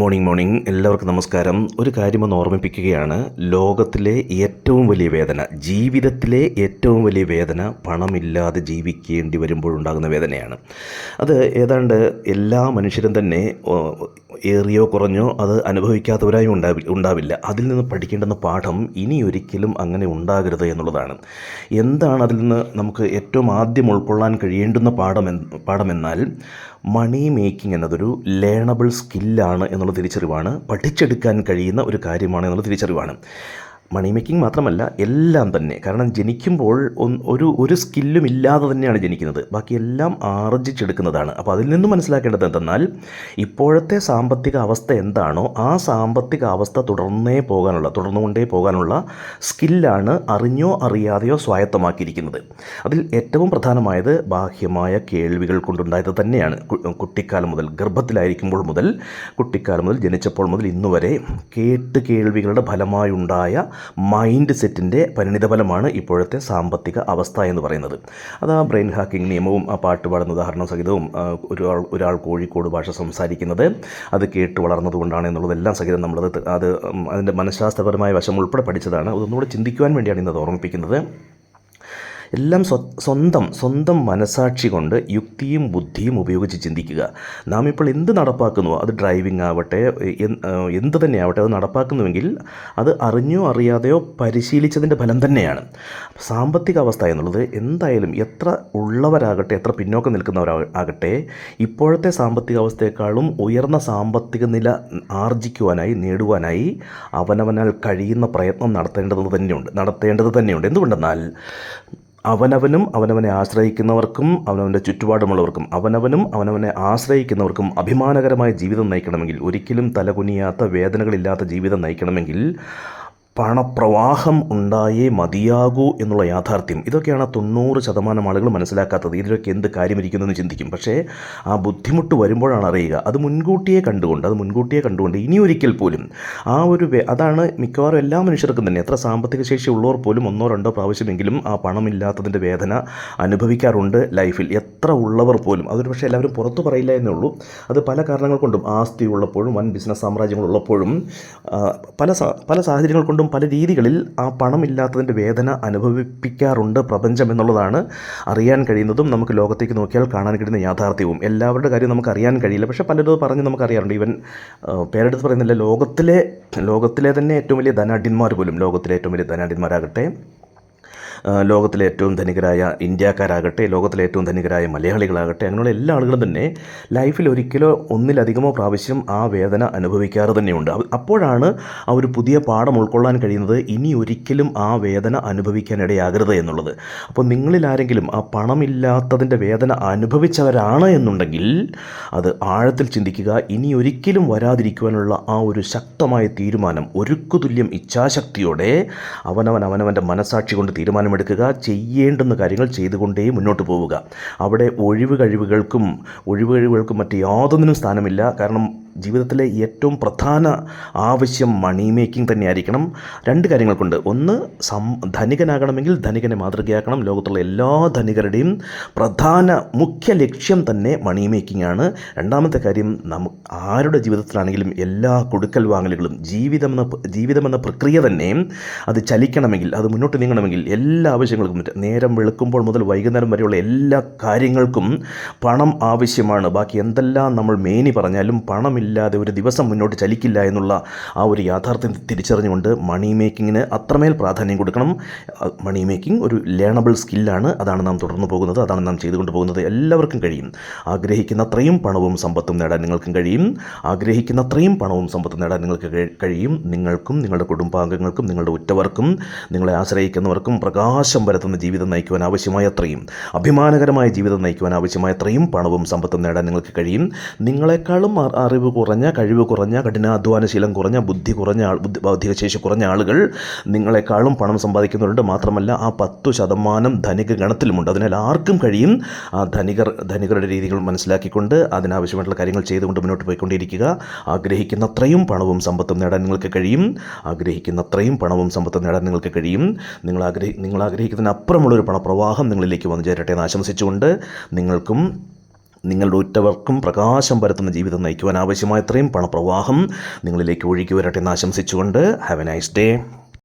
Morning എല്ലാവർക്കും നമസ്കാരം. ഒരു കാര്യമൊന്ന് ഓർമ്മിപ്പിക്കുകയാണ്. ലോകത്തിലെ ഏറ്റവും വലിയ വേദന, ജീവിതത്തിലെ ഏറ്റവും വലിയ വേദന പണമില്ലാതെ ജീവിക്കേണ്ടി വരുമ്പോഴുണ്ടാകുന്ന വേദനയാണ്. അത് ഏതാണ്ട് എല്ലാ മനുഷ്യരും തന്നെ ഏറിയോ കുറഞ്ഞോ അത് അനുഭവിക്കാത്തവരായും ഉണ്ടാവില്ല. അതിൽ നിന്ന് പഠിക്കേണ്ടുന്ന പാഠം ഇനി ഒരിക്കലും അങ്ങനെ ഉണ്ടാകരുത് എന്നുള്ളതാണ്. എന്താണ് അതിൽ നിന്ന് നമുക്ക് ഏറ്റവും ആദ്യം ഉൾക്കൊള്ളാൻ കഴിയേണ്ടുന്ന പാഠമെന്നാൽ മണി മേക്കിംഗ് എന്നതൊരു ലേണബിൾ സ്കില്ലാണ് എന്നുള്ള തിരിച്ചറിവാണ്. പഠിച്ചെടുക്കാൻ കഴിയുന്ന ഒരു കാര്യമാണ് എന്നുള്ള തിരിച്ചറിവാണ്. മണി മേക്കിംഗ് മാത്രമല്ല, എല്ലാം തന്നെ. കാരണം ജനിക്കുമ്പോൾ ഒരു സ്കില്ലും ഇല്ലാതെ തന്നെയാണ് ജനിക്കുന്നത്. ബാക്കിയെല്ലാം ആർജിച്ചെടുക്കുന്നതാണ്. അപ്പോൾ അതിൽ നിന്നും മനസ്സിലാക്കേണ്ടത് എന്തെന്നാൽ, ഇപ്പോഴത്തെ സാമ്പത്തിക അവസ്ഥ എന്താണോ ആ സാമ്പത്തിക അവസ്ഥ തുടർന്നുകൊണ്ടേ പോകാനുള്ള സ്കില്ലാണ് അറിഞ്ഞോ അറിയാതെയോ സ്വായത്തമാക്കിയിരിക്കുന്നത്. അതിൽ ഏറ്റവും പ്രധാനമായത് ബാഹ്യമായ കേൾവികൾ കൊണ്ടുണ്ടായത് തന്നെയാണ്. കുട്ടിക്കാലം മുതൽ, ഗർഭത്തിലായിരിക്കുമ്പോൾ മുതൽ, കുട്ടിക്കാലം മുതൽ, ജനിച്ചപ്പോൾ മുതൽ ഇന്നുവരെ കേൾവികളുടെ ഫലമായുണ്ടായ മൈൻഡ് സെറ്റിൻ്റെ പരിണിതഫലമാണ് ഇപ്പോഴത്തെ സാമ്പത്തിക അവസ്ഥ എന്ന് പറയുന്നത്. അത് ആ ബ്രെയിൻ ഹാക്കിംഗ് നിയമവും ആ പാട്ട് പാടുന്ന ഉദാഹരണം സഹിതവും ഒരാൾ കോഴിക്കോട് ഭാഷ സംസാരിക്കുന്നത് അത് കേട്ട് വളർന്നതുകൊണ്ടാണ് എന്നുള്ളതെല്ലാം സഹിതം അതിൻ്റെ മനഃശാസ്ത്രപരമായ വശം ഉൾപ്പെടെ പഠിച്ചതാണ്. അതൊന്നുകൂടെ ചിന്തിക്കുവാൻ വേണ്ടിയാണ് ഇന്നത് ഓർമ്മിപ്പിക്കുന്നത്. എല്ലാം സ്വന്തം മനസാക്ഷി കൊണ്ട് യുക്തിയും ബുദ്ധിയും ഉപയോഗിച്ച് ചിന്തിക്കുക. നാം ഇപ്പോൾ എന്ത് നടപ്പാക്കുന്നുവോ, അത് ഡ്രൈവിംഗ് ആവട്ടെ, എന്ത് തന്നെ ആവട്ടെ, അത് നടപ്പാക്കുന്നുവെങ്കിൽ അത് അറിഞ്ഞോ അറിയാതെയോ പരിശീലിച്ചതിൻ്റെ ഫലം തന്നെയാണ്. സാമ്പത്തിക അവസ്ഥ എന്നുള്ളത് എന്തായാലും എത്ര ഉള്ളവരാകട്ടെ, എത്ര പിന്നോക്കം നിൽക്കുന്നവരാകട്ടെ, ഇപ്പോഴത്തെ സാമ്പത്തിക അവസ്ഥയെക്കാളും ഉയർന്ന സാമ്പത്തിക നില നേടുവാനായി അവനവനാൽ കഴിയുന്ന പ്രയത്നം നടത്തേണ്ടത് തന്നെയുണ്ട്. എന്തുകൊണ്ടെന്നാൽ അവനവനെ ആശ്രയിക്കുന്നവർക്കും അവനവൻ്റെ ചുറ്റുപാടുമുള്ളവർക്കും അവനവനെ ആശ്രയിക്കുന്നവർക്കും അഭിമാനകരമായ ജീവിതം നയിക്കണമെങ്കിൽ, ഒരിക്കലും തലകുനിയാത്ത വേദനകളില്ലാത്ത ജീവിതം നയിക്കണമെങ്കിൽ പണപ്രവാഹം ഉണ്ടായേ മതിയാകൂ എന്നുള്ള യാഥാർത്ഥ്യം, ഇതൊക്കെയാണ് 90% ആളുകൾ മനസ്സിലാക്കാത്തത്. ഇതിലൊക്കെ എന്ത് കാര്യമിരിക്കുന്നതെന്ന് ചിന്തിക്കും. പക്ഷേ ആ ബുദ്ധിമുട്ട് വരുമ്പോഴാണ് അറിയുക. അത് മുൻകൂട്ടിയെ കണ്ടുകൊണ്ട് ഇനി ഒരിക്കൽ പോലും അതാണ് മിക്കവാറും എല്ലാ മനുഷ്യർക്കും തന്നെ, എത്ര സാമ്പത്തിക ശേഷി ഉള്ളവർ പോലും 1-2 പ്രാവശ്യമെങ്കിലും ആ പണമില്ലാത്തതിൻ്റെ വേദന അനുഭവിക്കാറുണ്ട് ലൈഫിൽ. എത്ര ഉള്ളവർ പോലും, അതൊരു പക്ഷേ എല്ലാവരും പുറത്തു പറയില്ല എന്നേ ഉള്ളൂ. അത് പല കാരണങ്ങൾ കൊണ്ടും, ആസ്തി ഉള്ളപ്പോഴും വൻ ബിസിനസ് സാമ്രാജ്യങ്ങളുള്ളപ്പോഴും പല സാഹചര്യങ്ങൾ കൊണ്ടും പല രീതികളിൽ ആ പണമില്ലാത്തതിൻ്റെ വേദന അനുഭവിപ്പിക്കാറുണ്ട് പ്രപഞ്ചം എന്നുള്ളതാണ് അറിയാൻ കഴിയുന്നതും നമുക്ക് ലോകത്തേക്ക് നോക്കിയാൽ കാണാൻ കഴിയുന്ന യാഥാർത്ഥ്യവും. എല്ലാവരുടെ കാര്യം നമുക്ക് അറിയാൻ കഴിയില്ല, പക്ഷേ പലരും പറഞ്ഞ് നമുക്കറിയാറുണ്ട്. ഈവൻ പേരെടുത്ത് പറയുന്നില്ല, ലോകത്തിലെ തന്നെ ഏറ്റവും വലിയ ധനാഢ്യന്മാർ പോലും, ലോകത്തിലെ ഏറ്റവും വലിയ ധനാഢ്യന്മാരാകട്ടെ, ലോകത്തിലെ ഏറ്റവും ധനികരായ ഇന്ത്യക്കാരാകട്ടെ, ലോകത്തിലെ ഏറ്റവും ധനികരായ മലയാളികളാകട്ടെ, അങ്ങനെയുള്ള എല്ലാ ആളുകളും തന്നെ ലൈഫിൽ ഒരിക്കലോ ഒന്നിലധികമോ പ്രാവശ്യം ആ വേദന അനുഭവിക്കാറ് തന്നെയുണ്ട്. അപ്പോഴാണ് ആ ഒരു പുതിയ പാഠം ഉൾക്കൊള്ളാൻ കഴിയുന്നത്, ഇനി ഒരിക്കലും ആ വേദന അനുഭവിക്കാനിടയാകരുത് എന്നുള്ളത്. അപ്പോൾ നിങ്ങളിൽ ആരെങ്കിലും ആ പണമില്ലാത്തതിൻ്റെ വേദന അനുഭവിച്ചവരാണ് എന്നുണ്ടെങ്കിൽ അത് ആഴത്തിൽ ചിന്തിക്കുക. ഇനി ഒരിക്കലും വരാതിരിക്കുവാനുള്ള ആ ഒരു ശക്തമായ തീരുമാനം, ഒരുക്കുതുല്യം ഇച്ഛാശക്തിയോടെ അവനവൻ്റെ മനസാക്ഷി കൊണ്ട് തീരുമാനമെടുക്കുക. ചെയ്യേണ്ടുന്ന കാര്യങ്ങൾ ചെയ്തുകൊണ്ടേ മുന്നോട്ട് പോവുക. അവിടെ ഒഴിവ് കഴിവുകൾക്കും മറ്റ് യാതൊന്നിനും സ്ഥാനമില്ല. കാരണം ജീവിതത്തിലെ ഏറ്റവും പ്രധാന ആവശ്യം മണി മേക്കിംഗ് തന്നെയായിരിക്കണം. 2 കാര്യങ്ങൾ കൊണ്ട്. ഒന്ന്, ധനികനാകണമെങ്കിൽ ധനികനെ മാതൃകയാക്കണം. ലോകത്തുള്ള എല്ലാ ധനികരുടെയും മുഖ്യ ലക്ഷ്യം തന്നെ മണി മേക്കിംഗ് ആണ്. രണ്ടാമത്തെ കാര്യം, ആരുടെ ജീവിതത്തിലാണെങ്കിലും എല്ലാ കൊടുക്കൽ വാങ്ങലുകളും, ജീവിതമെന്ന പ്രക്രിയ തന്നെ അത് ചലിക്കണമെങ്കിൽ, അത് മുന്നോട്ട് നീങ്ങണമെങ്കിൽ, എല്ലാ ആവശ്യങ്ങൾക്കും, നേരം വെളുക്കുമ്പോൾ മുതൽ വൈകുന്നേരം വരെയുള്ള എല്ലാ കാര്യങ്ങൾക്കും പണം ആവശ്യമാണ്. ബാക്കി എന്തെല്ലാം നമ്മൾ മേനി പറഞ്ഞാലും പണമില്ലാതെ ഒരു ദിവസം മുന്നോട്ട് ചലിക്കില്ല എന്നുള്ള ആ ഒരു യാഥാർത്ഥ്യം തിരിച്ചറിഞ്ഞുകൊണ്ട് മണി മേക്കിങ്ങിന് അത്രമേൽ പ്രാധാന്യം കൊടുക്കണം. മണി മേക്കിംഗ് ഒരു ലേണബിൾ സ്കില്ലാണ്. അതാണ് നാം തുടർന്നു പോകുന്നത്, അതാണ് നാം ചെയ്തുകൊണ്ട് പോകുന്നത്. എല്ലാവർക്കും കഴിയും. ആഗ്രഹിക്കുന്നത്രയും പണവും സമ്പത്തും നേടാൻ നിങ്ങൾക്കും കഴിയും. നിങ്ങൾക്ക് കഴിയും. നിങ്ങൾക്കും നിങ്ങളുടെ കുടുംബാംഗങ്ങൾക്കും നിങ്ങളുടെ ഉറ്റവർക്കും നിങ്ങളെ ആശ്രയിക്കുന്നവർക്കും പ്രകാശം പരത്തുന്ന ജീവിതം നയിക്കുവാൻ ആവശ്യമായത്രയും, അഭിമാനകരമായ ജീവിതം നയിക്കുവാൻ ആവശ്യമായത്രയും പണവും സമ്പത്തും നേടാൻ നിങ്ങൾക്ക് കഴിയും. നിങ്ങളെക്കാളും അറിവ് കുറഞ്ഞ, കഴിവ് കുറഞ്ഞ, കഠിനാധ്വാനശീലം കുറഞ്ഞ, ബൗദ്ധിക ശേഷി കുറഞ്ഞ ആളുകൾ നിങ്ങളെക്കാളും പണം സമ്പാദിക്കുന്നവരുണ്ട്. മാത്രമല്ല ആ 10% ധനിക ഗണത്തിലുമുണ്ട്. അതിനാൽ ആർക്കും കഴിയും ആ ധനികരുടെ രീതികൾ മനസ്സിലാക്കിക്കൊണ്ട് അതിനാവശ്യമായിട്ടുള്ള കാര്യങ്ങൾ ചെയ്തുകൊണ്ട് മുന്നോട്ട് പോയിക്കൊണ്ടിരിക്കുക. ആഗ്രഹിക്കുന്നത്രയും പണവും സമ്പത്തും നേടാൻ നിങ്ങൾക്ക് കഴിയും. നിങ്ങൾ ആഗ്രഹിക്കുന്നതിനപ്പുറമുള്ളൊരു പണപ്രവാഹം നിങ്ങളിലേക്ക് വന്നു ചേരട്ടെ എന്ന് ആശംസിച്ചുകൊണ്ട് നിങ്ങൾക്കും നിങ്ങളുടെ ഉറ്റവർക്കും പ്രകാശം പരത്തുന്ന ജീവിതം നയിക്കുവാൻ ആവശ്യമായത്രയും പണപ്രവാഹം നിങ്ങളിലേക്ക് ഒഴുകി വരട്ടെ എന്ന് ആശംസിച്ചുകൊണ്ട് ഹാവ് എ നൈസ് ഡേ.